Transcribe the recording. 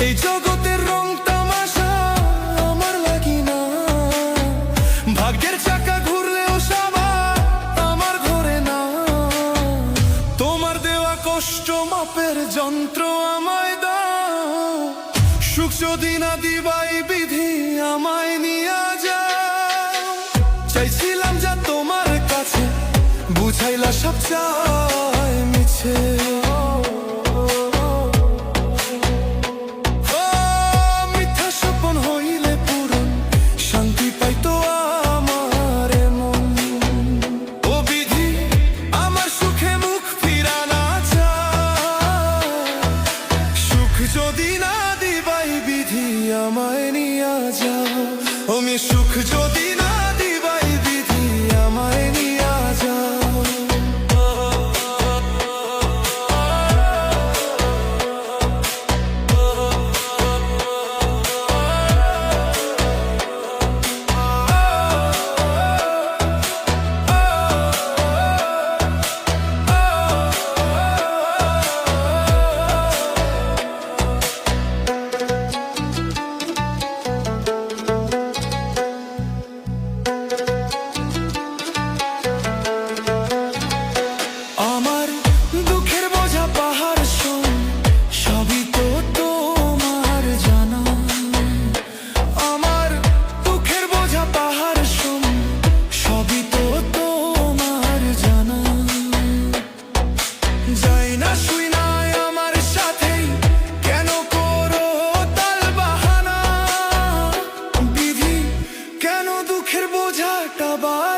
এই জগতের রং তামাশা আমার লাগি না, ভাগ্যের চাকা ঘুরলেও সাবার আমার ঘরে না। তোমার দেওয়া কষ্ট মাপের যন্ত্র আমায় দাও, সুখ যদি না দিবাই বিধি আমায় নিয়া যাও। চাইছিলাম যা তোমার কাছে, বুঝাইলা সব চাই মিছে। মিথ্যা স্বপন হইলে পূরণ, শান্তি পাইতো আমার মন। ও বিধি আমার সুখে মুখ ফিরানা চায়, সুখ যদি না দিবাই বিধি আমায় নিয়া যাও। আমি সুখ যদি না দিবাই বিধি আমায় নিয়া যাও। বোঝাটা বা